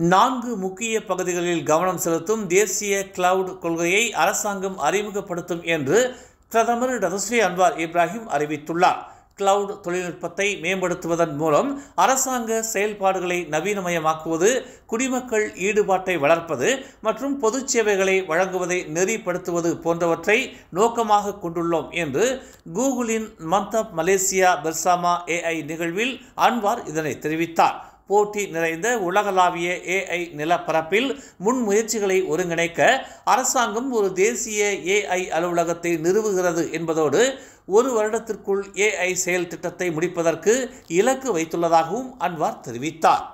4 முக்கிய பகுதிகளில் கவனம் செலுத்தும் தேசிய கிளவுட் கொள்கையை அரசாங்கம் அறிமுகப்படுத்தும் என்று பிரதமர் டதஸ்ரீ அன்வார் இப்ராஹிம் அறிவித்துள்ளார். கிளவுட் தொழில்நுட்பத்தை மேம்படுத்துவதன் மூலம் அரசாங்க செயல்பாடுகளை நவீனமயமாக்குவது, குடிமக்கள் ஈடுபாட்டை வளர்ப்பது மற்றும் பொது சேவைகளை வழங்குவதை நெறிப்படுத்துவது போன்றவற்றை நோக்கமாக கொண்டுள்ளோம் என்று கூகுளின் மந்த் ஆஃப் மலேசியா பெர்சாமா AI நிகழ்வில் அன்வார் இதனை தெரிவித்தார். போட்டி நிறைந்த உலகளாவிய AI நிலப்பரப்பில் முன்முயற்சிகளை ஒருங்கிணைக்க அரசாங்கம் ஒரு தேசிய AI அலுவலகத்தை நிறுவுகிறது என்பதோடு 1 வருடத்திற்குள் AI செயல் திட்டத்தை முடிப்பதற்கு இலக்கு வைத்துள்ளதாகவும் அன்வார் தெரிவித்தார்.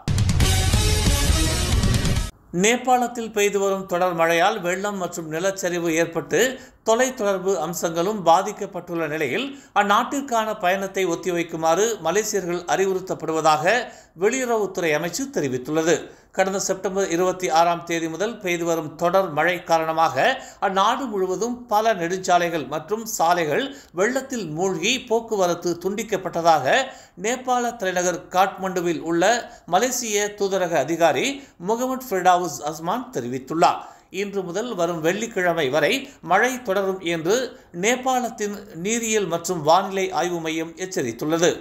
நேபாளத்தில் பெய்து வரும் தொடர் மழையால் வெள்ளம் மற்றும் நிலச்சரிவு ஏற்பட்டு தொலைத்தொடர்பு அம்சங்களும் பாதிக்கப்பட்டுள்ள நிலையில் அந்நாட்டிற்கான பயணத்தை ஒத்திவைக்குமாறு மலேசியர்கள் அறிவுறுத்தப்படுவதாக வெளியுறவுத்துறை அமைச்சு தெரிவித்துள்ளது. கடந்த செப்டம்பர் 26ஆம் தேதி முதல் பெய்து வரும் தொடர் மழை காரணமாக அந்நாடு முழுவதும் பல நெடுஞ்சாலைகள் மற்றும் சாலைகள் வெள்ளத்தில் மூழ்கி போக்குவரத்து துண்டிக்கப்பட்டதாக நேபாள தலைநகர் காட்மண்டுவில் உள்ள மலேசிய தூதரக அதிகாரி முகமது ஃபிர்டாவுஸ் அஸ்மான் தெரிவித்துள்ளார். இன்று முதல் வரும் வெள்ளிக்கிழமை வரை மழை தொடரும் என்று நேபாளத்தின் நீரியல் மற்றும் வானிலை ஆய்வு மையம் எச்சரித்துள்ளது.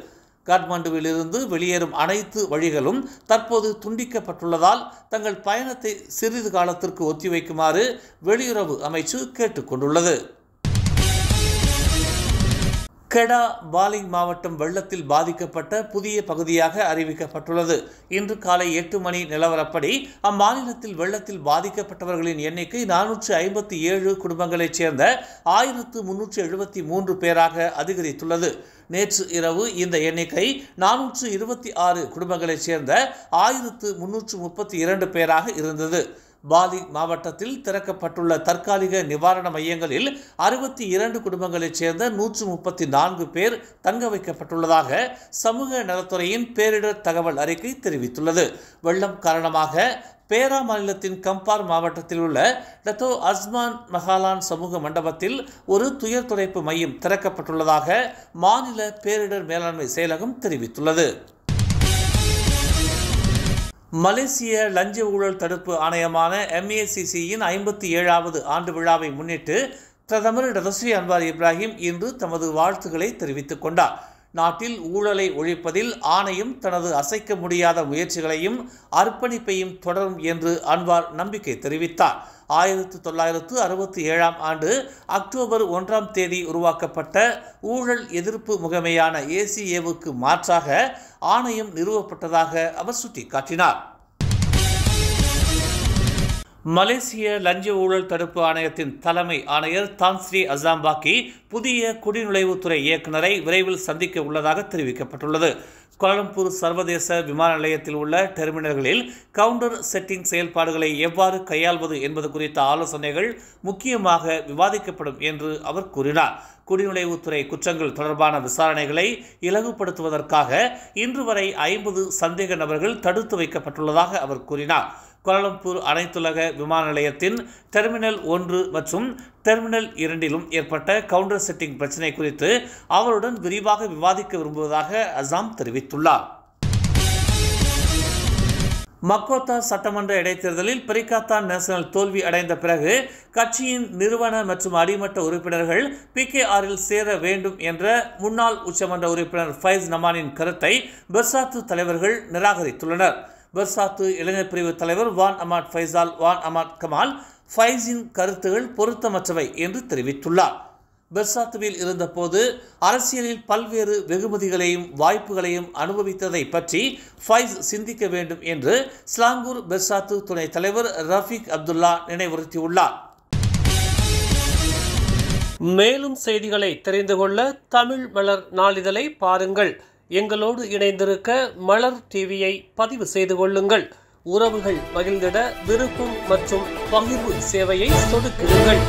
காட்மாண்டுவிலிருந்து வெளியேறும் அனைத்து வழிகளும் தற்போது துண்டிக்கப்பட்டுள்ளதால் தங்கள் பயணத்தை சிறிது காலத்திற்கு ஒத்திவைக்குமாறு வெளியுறவு அமைச்சு கேட்டுக்கொண்டுள்ளது. கெடா பாலிங் மாவட்டம் வெள்ளத்தில் பாதிக்கப்பட்ட புதிய பகுதியாக அறிவிக்கப்பட்டுள்ளது. இன்று காலை 8 மணி நிலவரப்படி அம்மாநிலத்தில் வெள்ளத்தில் பாதிக்கப்பட்டவர்களின் எண்ணிக்கை 457 குடும்பங்களைச் சேர்ந்த 1373 பேராக அதிகரித்துள்ளது. நேற்று இரவு இந்த எண்ணிக்கை 426 குடும்பங்களைச் சேர்ந்த 1332 பேராக இருந்தது. பாலி மாவட்டத்தில் திறக்கப்பட்டுள்ள தற்காலிக நிவாரண மையங்களில் 62 குடும்பங்களைச் சேர்ந்த 134 பேர் தங்க வைக்கப்பட்டுள்ளதாக சமூக நலத்துறையின் பேரிடர் தகவல் அறிக்கை தெரிவித்துள்ளது. வெள்ளம் காரணமாக பேரா மாநிலத்தின் கம்பார் மாவட்டத்தில் உள்ள டத்தோ அஸ்மான் மஹாலான் சமூக மண்டபத்தில் ஒரு துயர் துடைப்பு மையம் திறக்கப்பட்டுள்ளதாக மாநில பேரிடர் மேலாண்மை செயலகம் தெரிவித்துள்ளது. மலேசிய லஞ்ச ஊழல் தடுப்பு ஆணையமான MACCயின் 57வது ஆண்டு விழாவை முன்னிட்டு பிரதமர் டதஸ்ரீ அன்வார் இப்ராஹிம் இன்று தமது வாழ்த்துக்களை தெரிவித்துக் கொண்டார். நாட்டில் ஊழலை ஒழிப்பதில் ஆணையம் தனது அசைக்க முடியாத முயற்சிகளையும் அர்ப்பணிப்பையும் தொடரும் என்று அன்வார் நம்பிக்கை தெரிவித்தார். 1967ஆம் ஆண்டு அக்டோபர் 1ஆம் தேதி உருவாக்கப்பட்ட ஊழல் எதிர்ப்பு முகமையான ACAவுக்கு மாற்றாக ஆணையம் நிறுவப்பட்டதாக அவர் சுட்டிக்காட்டினார். மலேசிய லஞ்ச ஊழல் தடுப்பு ஆணையத்தின் தலைமை ஆணையர் தான் ஸ்ரீ அசாம்பாக்கி புதிய குடிநுழைவுத்துறை இயக்குநரை விரைவில் சந்திக்க உள்ளதாக தெரிவிக்கப்பட்டுள்ளது. கோலாலம்பூர் சர்வதேச விமான நிலையத்தில் உள்ள டெர்மினல்களில் கவுண்டர் செட்டிங் செயல்பாடுகளை எவ்வாறு கையாள்வது என்பது குறித்த ஆலோசனைகள் முக்கியமாக விவாதிக்கப்படும் என்று அவர் கூறினார். குடிநுழைவுத்துறை குற்றங்கள் தொடர்பான விசாரணைகளை இலகுபடுத்துவதற்காக இன்று வரை 50 சந்தேக நபர்கள் தடுத்து வைக்கப்பட்டுள்ளதாக அவர் கூறினார். கோலாலம்பூர் அனைத்துலக விமான நிலையத்தின் டெர்மினல் 1 மற்றும் டெர்மினல் 2லும் ஏற்பட்ட கவுண்டர் செட்டிங் பிரச்சினை குறித்து அவருடன் விரிவாக விவாதிக்க விரும்புவதாக அசாம் தெரிவித்துள்ளார். மக்கோத்தா சட்டமன்ற இடைத்தேர்தலில் பெரிகாத்தான் நேஷனல் தோல்வி அடைந்த பிறகு கட்சியின் நிறுவன மற்றும் அடிமட்ட உறுப்பினர்கள் PKRல் சேர வேண்டும் என்ற முன்னாள் உச்சமன்ற உறுப்பினர் ஃபைஸ் நமானின் கருத்தை பெர்சாத்து தலைவர்கள் நிராகரித்துள்ளனர். பெர்சாத்து இளைஞர் பிரிவு தலைவர் வான் அமாட் ஃபைசால் வான் அமாட் கமால் ஃபைஸின் கருத்துகள் பொருத்தமற்றவை என்று தெரிவித்துள்ளார். பெர்சாத்துவில் இருந்தபோது அரசியலில் பல்வேறு வெகுமதிகளையும் வாய்ப்புகளையும் அனுபவித்ததை பற்றி ஃபைஸ் சிந்திக்க வேண்டும் என்று ஸ்லாங்கூர் பெர்சாத்து துணைத் தலைவர் ரஃபீக் அப்துல்லா நினைவுறுத்தியுள்ளார். மேலும் செய்திகளை தெரிந்து கொள்ள தமிழ் மலர் நாளிதழை பாருங்கள். எங்களோடு இணைந்திருக்க மலர் டிவியை பதிவு செய்து கொள்ளுங்கள். உறவுகள் மகிழ்ந்திட விருப்பம் மற்றும் பகிர்வு சேவையை சொடுக்கிடுங்கள்.